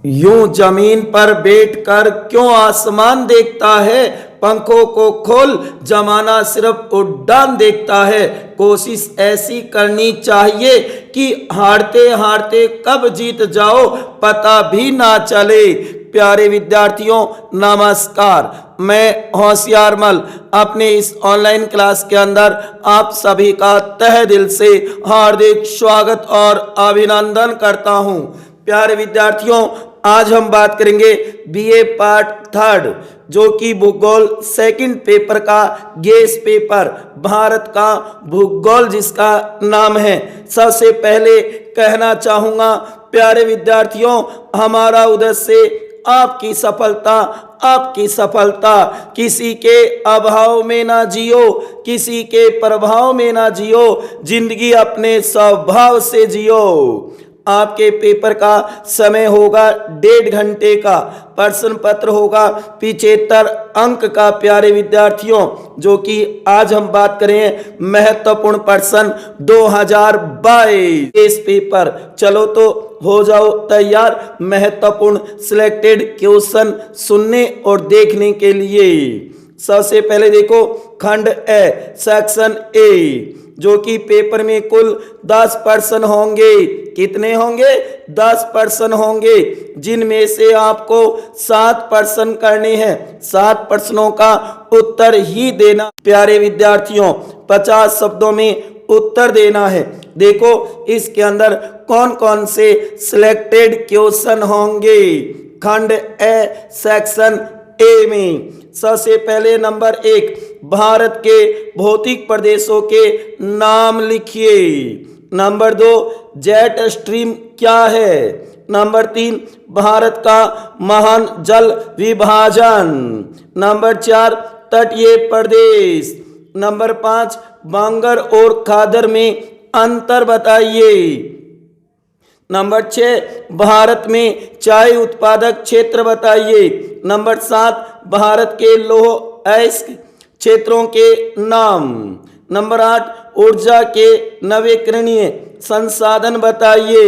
यूं जमीन पर बैठकर क्यों आसमान देखता है। पंखों को खोल, जमाना सिर्फ उड़ान देखता है। कोशिश ऐसी करनी चाहिए कि हारते हारते कब जीत जाओ पता भी ना चले। प्यारे विद्यार्थियों नमस्कार, मैं होशियारमल अपने इस ऑनलाइन क्लास के अंदर आप सभी का तहे दिल से हार्दिक स्वागत और अभिनंदन करता हूं। प्यारे विद्यार्थियों, आज हम बात करेंगे बीए पार्ट थर्ड, जो कि भूगोल सेकंड पेपर का गेस पेपर, भारत का भूगोल जिसका नाम है। सबसे पहले कहना चाहूंगा प्यारे विद्यार्थियों, हमारा उद्देश्य आपकी सफलता, किसी के अभाव में ना जियो, किसी के प्रभाव में ना जियो, जिंदगी अपने स्वभाव से जियो। आपके पेपर का समय होगा 1.5 घंटे का, प्रश्न पत्र होगा 75 अंक का। प्यारे विद्यार्थियों, जो कि आज हम बात करें महत्वपूर्ण प्रश्न 2022 इस पेपर। चलो तो हो जाओ तैयार महत्वपूर्ण सिलेक्टेड क्वेश्चन सुनने और देखने के लिए। सबसे पहले देखो खंड ए सेक्शन ए, जो कि पेपर में कुल 10 प्रश्न होंगे। कितने होंगे? 10 प्रश्न होंगे, जिनमें से आपको 7 प्रश्न करने हैं। 7 प्रश्नों का उत्तर ही देना। प्यारे विद्यार्थियों, 50 शब्दों में उत्तर देना है। देखो इसके अंदर कौन कौन से सिलेक्टेड क्वेश्चन होंगे खंड ए सेक्शन ए में। सबसे पहले नंबर 1, भारत के भौतिक प्रदेशों के नाम लिखिए। नंबर 2, जेट स्ट्रीम क्या है। नंबर 3, भारत का महान जल विभाजन। नंबर 4, तटीय प्रदेश। नंबर 5, बांगर और खादर में अंतर बताइए। नंबर 6, भारत में चाय उत्पादक क्षेत्र बताइए। नंबर 7, भारत के लौह अयस्क क्षेत्रों के नाम। नंबर 8, ऊर्जा के नवीकरणीय संसाधन बताइए।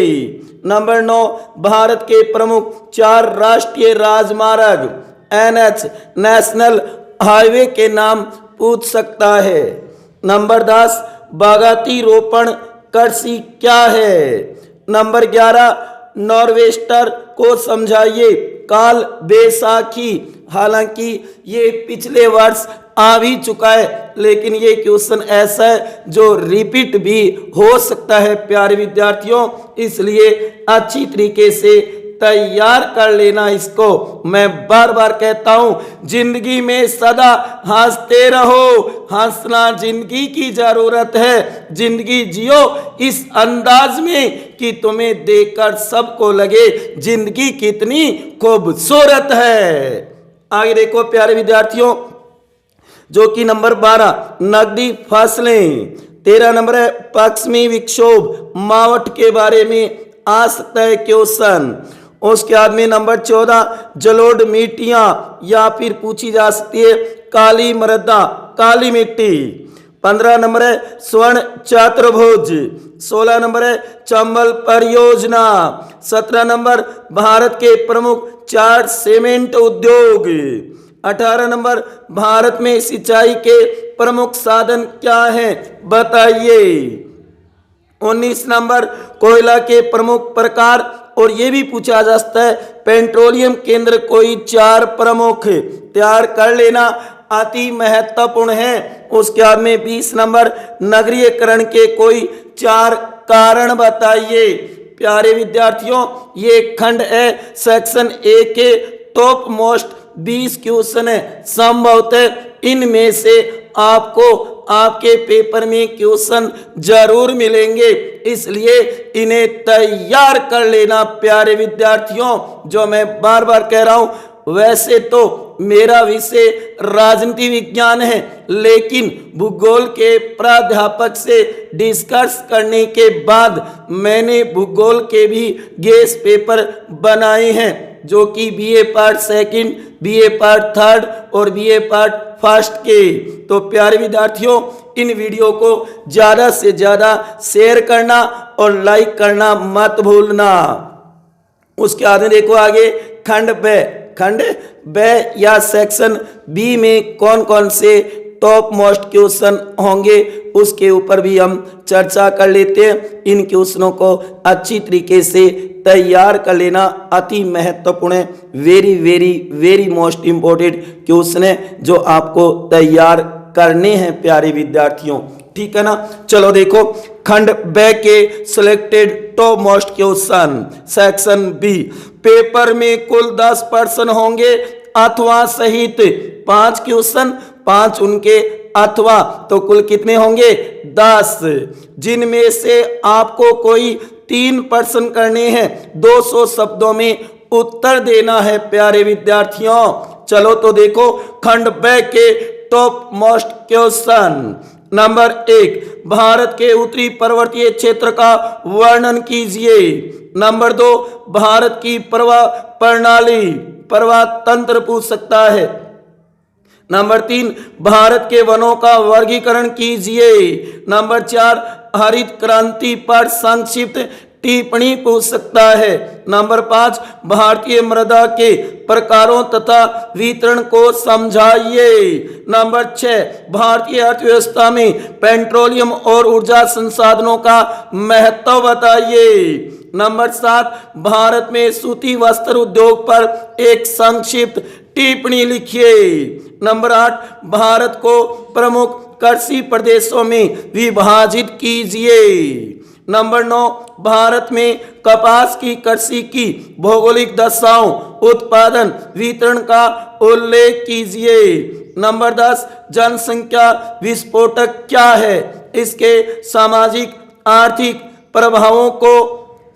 नंबर 9, भारत के प्रमुख 4 राष्ट्रीय राजमार्ग NH नेशनल हाईवे के नाम पूछ सकता है। नंबर 10, बागाती रोपण कृषि क्या है। नंबर 11, नॉर्वेस्टर को समझाइए। काल बैसाखी, हालांकि ये पिछले वर्ष आ भी चुका है, लेकिन ये क्वेश्चन ऐसा है जो रिपीट भी हो सकता है प्यारे विद्यार्थियों, इसलिए अच्छी तरीके से तैयार कर लेना इसको। मैं बार बार कहता हूं, जिंदगी में सदा हंसते रहो, हंसना जिंदगी की जरूरत है। जिंदगी जियो इस अंदाज में कि तुम्हें देखकर सबको लगे जिंदगी कितनी खूबसूरत है। आगे देखो प्यारे विद्यार्थियों, जो कि नंबर 12, नकदी फसलें। 13 नंबर है पश्चिमी विक्षोभ, मावठ के बारे में आ सकता है क्वेश्चन। उसके बाद में नंबर 14, जलोढ़ मिट्टियां या फिर पूछी जा सकती है काली मृदा, काली मिट्टी। 15 नंबर है स्वर्ण चतुर्भुज। 16 नंबर है चंबल परियोजना। 17 नंबर भारत के प्रमुख 4 सीमेंट उद्योग। 18 नंबर भारत में सिंचाई के प्रमुख साधन क्या हैं बताइए। 19 नंबर कोयला के प्रमुख प्रकार, और ये भी पूछा जा सकता है पेट्रोलियम केंद्र कोई 4 प्रमुख तैयार कर लेना, अति महत्वपूर्ण है। उसके बाद में 20 नंबर नगरीकरण के कोई 4 कारण बताइए। प्यारे विद्यार्थियों, ये खंड है सेक्शन ए के टॉप मोस्ट 20 क्वेश्चन है। संभवतः इनमें से आपको आपके पेपर में क्वेश्चन जरूर मिलेंगे, इसलिए इन्हें तैयार कर लेना प्यारे विद्यार्थियों। जो मैं बार बार कह रहा हूं, वैसे तो मेरा विषय राजनीति विज्ञान है, लेकिन भूगोल के प्राध्यापक से डिस्कस करने के बाद मैंने भूगोल के भी गेस पेपर बनाए हैं, जो कि BA part second, BA part third और बीए पार्ट फर्स्ट के। तो प्यारे विद्यार्थियों, इन वीडियो को ज़्यादा से ज़्यादा शेयर करना और लाइक करना मत भूलना। उसके बाद में देखो आगे खंड ब या सेक्शन बी में कौन कौन से टॉप मोस्ट क्वेश्चन होंगे उसके ऊपर भी हम चर्चा कर लेते हैं। इन क्वेश्चनों को अच्छी तरीके से तैयार कर लेना अति महत्वपूर्ण है। Very very very most important question है जो आपको तैयार करने हैं प्यारे विद्यार्थियों, ठीक है ना। चलो देखो खंड ब के selected top most question section B. Paper में कुल 10 प्रश्न होंगे अथवा सहित 5 क्वेश्चन, 5 उनके अथवा, तो कुल कितने होंगे 10, जिनमें से आपको कोई 3 प्रश्न करने हैं। 200 शब्दों में उत्तर देना है प्यारे विद्यार्थियों। चलो तो देखो खंड ब के top most question. Number 1, Bharat के उत्तरी पर्वतीय क्षेत्र का वर्णन कीजिए। नंबर 2, भारत की प्रवाह प्रणाली, प्रवाह तंत्र पूछ सकता है। नंबर 3, भारत के वनों का वर्गीकरण कीजिए। नंबर 4, हरित क्रांति पर संक्षिप्त टिप्पणी पूछ सकता है। नंबर 5, भारतीय मृदा के प्रकारों तथा वितरण को समझाइए। नंबर 6, भारतीय अर्थव्यवस्था में पेट्रोलियम और ऊर्जा संसाधनों का महत्व बताइए। नंबर 7, भारत में सूती वस्त्र उद्योग पर एक संक्षिप्त टिप्पणी लिखिए। नंबर 8, भारत को प्रमुख कृषि प्रदेशों में विभाजित कीजिए। नंबर 9, भारत में कपास की कृषि की भौगोलिक दशाओं, उत्पादन, वितरण का उल्लेख कीजिए। नंबर 10, जनसंख्या विस्फोटक क्या है, इसके सामाजिक आर्थिक प्रभावों को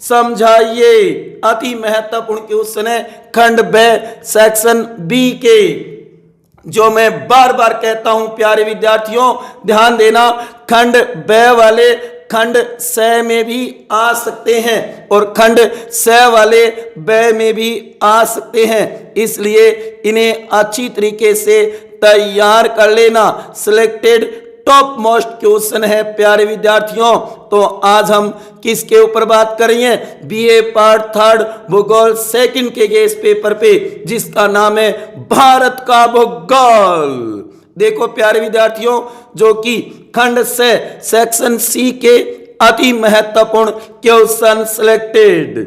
समझाइए। अति महत्वपूर्ण क्वेश्चन है खंड ब सेक्शन बी के, जो मैं बार बार कहता हूं प्यारे विद्यार्थियों ध्यान देना। खंड ब वाले खंड स में भी आ सकते हैं और खंड स वाले ब में भी आ सकते हैं, इसलिए इन्हें अच्छी तरीके से तैयार कर लेना। सिलेक्टेड टॉप मोस्ट क्वेश्चन है प्यारे विद्यार्थियों। तो आज हम किसके ऊपर बात करेंगे, बीए पार्ट 3 भूगोल सेकंड के गेस पेपर पे, जिसका नाम है भारत का भूगोल। देखो प्यारे विद्यार्थियों, जो कि खंड से सेक्शन सी के अति महत्वपूर्ण क्वेश्चन सिलेक्टेड।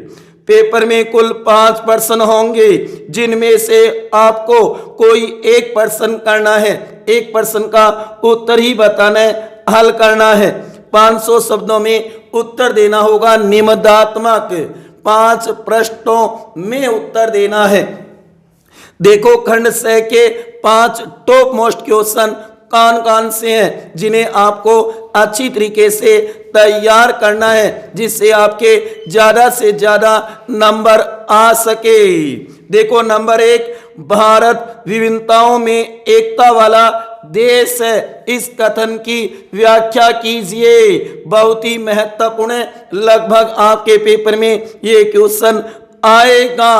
पेपर में कुल 5 प्रश्न होंगे, जिनमें से आपको कोई एक प्रश्न करना है, एक प्रश्न का उत्तर ही बताना है, हल करना है। 500 शब्दों में उत्तर देना होगा, निबंधात्मक 5 प्रश्नों में उत्तर देना है। देखो खंड से के 5 टॉप मोस्ट क्वेश्चन कौन कौन से हैं, जिन्हें आपको अच्छी तरीके से तैयार करना है, जिससे आपके ज्यादा से ज्यादा नंबर आ सके। देखो नंबर 1, भारत विभिन्नताओं में एकता वाला देश है, इस कथन की व्याख्या कीजिए। बहुत ही महत्वपूर्ण है, लगभग आपके पेपर में ये क्वेश्चन आएगा।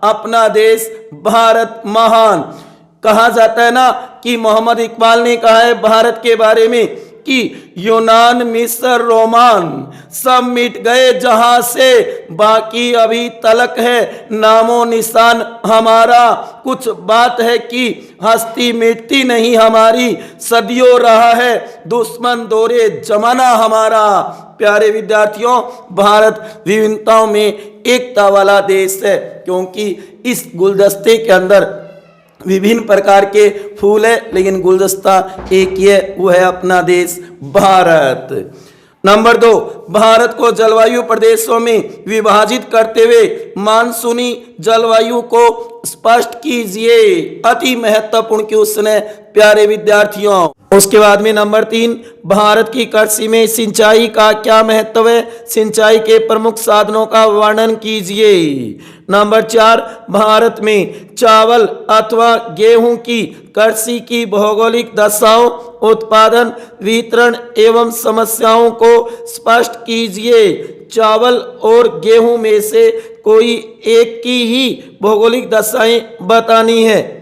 अपना देश भारत महान, कहा जाता है ना कि मोहम्मद इकबाल ने कहा है भारत के बारे में कि यूनान, मिस्र, रोमान सब मिट गए जहां से, बाकी अभी तलक है नामो निशान हमारा। कुछ बात है कि हस्ती मिटती नहीं हमारी, सदियों रहा है दुश्मन दौरे जमाना हमारा। प्यारे विद्यार्थियों, भारत विभिन्नताओं में एकता वाला देश है, क्योंकि इस गुलदस्ते के अंदर विभिन्न प्रकार के फूल है, लेकिन गुलदस्ता एक ही है, वो है अपना देश भारत। नंबर 2, भारत को जलवायु प्रदेशों में विभाजित करते हुए मानसूनी जलवायु को स्पष्ट कीजिए। अति महत्वपूर्ण क्वेश्चन है प्यारे विद्यार्थियों। उसके बाद में नंबर 3, भारत की कृषि में सिंचाई का क्या महत्व है, सिंचाई के प्रमुख साधनों का वर्णन कीजिए। नंबर 4, भारत में चावल अथवा गेहूं की कृषि की भौगोलिक दशाओं, उत्पादन, वितरण एवं समस्याओं को स्पष्ट कीजिए। चावल और गेहूं में से कोई एक की ही भौगोलिक दशाएं बतानी है।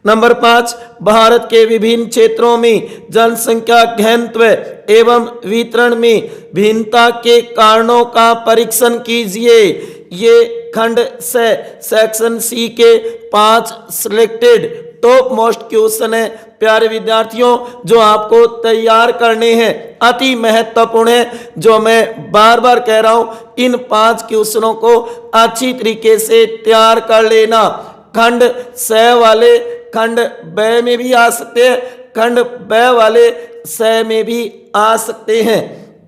नंबर 5, भारत के विभिन्न क्षेत्रों में जनसंख्या घनत्व एवं वितरण में भिन्नता के कारणों का परीक्षण कीजिए। ये खंड से सेक्शन सी के 5 सिलेक्टेड टॉप मोस्ट क्वेश्चन है प्यारे विद्यार्थियों, जो आपको तैयार करने हैं, अति महत्वपूर्ण है। जो मैं बार बार कह रहा हूं, इन 5 क्वेश्चनों को अच्छी तरीके से तैयार कर लेना। खंड स वाले खंड ब में भी आ सकते हैं, खंड ब वाले स में भी आ सकते हैं।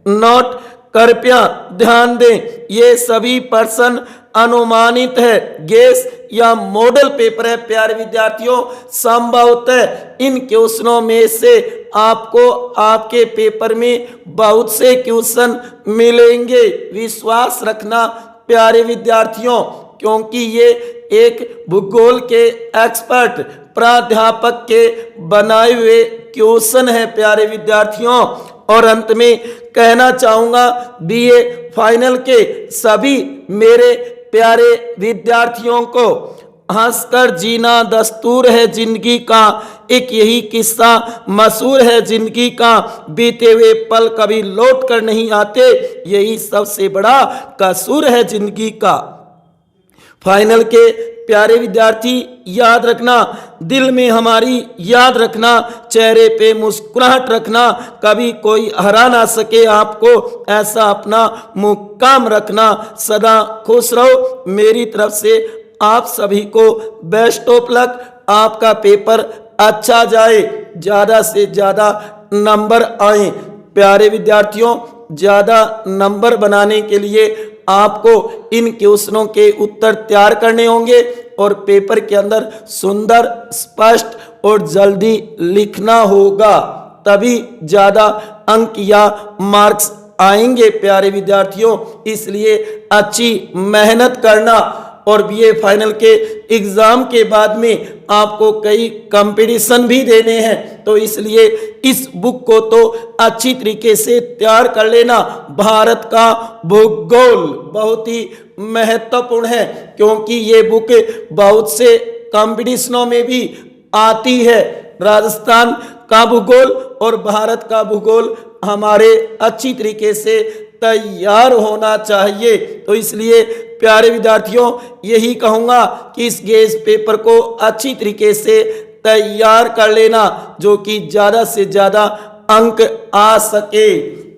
नोट कृपया ध्यान दें, ये सभी प्रश्न अनुमानित है, गेस या मॉडल पेपर है प्यारे विद्यार्थियों। संभवतः इन क्वेश्चनों में से आपको आपके पेपर में बहुत से क्वेश्चन मिलेंगे, विश्वास रखना प्यारे विद्यार्थियों, क्योंकि ये एक भूगोल के एक्सपर्ट प्राध्यापक के बनाए हुए क्वेश्चन है प्यारे विद्यार्थियों। और अंत में कहना चाहूंगा, बीए फाइनल के सभी मेरे प्यारे विद्यार्थियों को, हंसकर जीना दस्तूर है जिंदगी का, एक यही किस्सा मशहूर है जिंदगी का, बीते हुए पल कभी लौट कर नहीं आते, यही सबसे बड़ा कसूर है जिंदगी का। फाइनल के प्यारे विद्यार्थी याद रखना, दिल में हमारी याद रखना, चेहरे पे मुस्कुराहट रखना, कभी कोई हरा ना सके आपको, ऐसा अपना मुकाम रखना, सदा खुश रहो। मेरी तरफ से आप सभी को बेस्ट ऑफ लक, आपका पेपर अच्छा जाए, ज़्यादा से ज़्यादा नंबर आए। प्यारे विद्यार्थियों, ज़्यादा नंबर बनाने के लिए आपको इन क्वेश्चनों के उत्तर तैयार करने होंगे और पेपर के अंदर सुंदर, स्पष्ट और जल्दी लिखना होगा, तभी ज़्यादा अंक या मार्क्स आएंगे प्यारे विद्यार्थियों। इसलिए अच्छी मेहनत करना। और बीए फाइनल के एग्ज़ाम के बाद में आपको कई कंपटीशन भी देने हैं, तो इसलिए इस बुक को तो अच्छी तरीके से तैयार कर लेना। भारत का भूगोल बहुत ही महत्वपूर्ण है, क्योंकि ये बुक बहुत से कंपटीशनों में भी आती है। राजस्थान का भूगोल और भारत का भूगोल हमारे अच्छी तरीके से तैयार होना चाहिए। तो इसलिए प्यारे विद्यार्थियों, यही कहूँगा कि इस गेस पेपर को अच्छी तरीके से तैयार कर लेना, जो कि ज़्यादा से ज़्यादा अंक आ सके।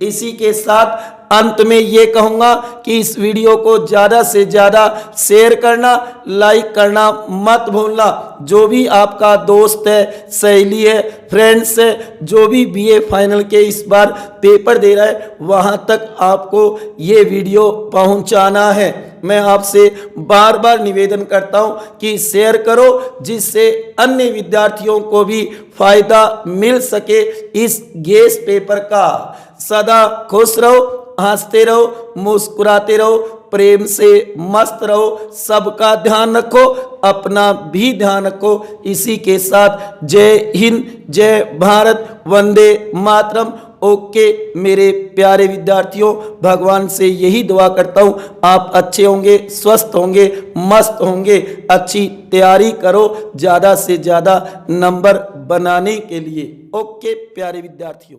इसी के साथ अंत में ये कहूँगा कि इस वीडियो को ज़्यादा से ज़्यादा शेयर करना, लाइक करना मत भूलना। जो भी आपका दोस्त है, सहेली है, फ्रेंड्स है, जो भी बीए फाइनल के इस बार पेपर दे रहा है, वहाँ तक आपको ये वीडियो पहुँचाना है। मैं आपसे बार बार निवेदन करता हूँ कि शेयर करो, जिससे अन्य विद्यार्थियों को भी फायदा मिल सके इस गेस पेपर का। सदा खुश रहो, हंसते रहो, मुस्कुराते रहो, प्रेम से मस्त रहो, सबका ध्यान रखो, अपना भी ध्यान रखो। इसी के साथ जय हिंद, जय भारत, वंदे मातरम। ओके मेरे प्यारे विद्यार्थियों, भगवान से यही दुआ करता हूँ आप अच्छे होंगे, स्वस्थ होंगे, मस्त होंगे। अच्छी तैयारी करो ज़्यादा से ज़्यादा नंबर बनाने के लिए। ओके प्यारे विद्यार्थियों।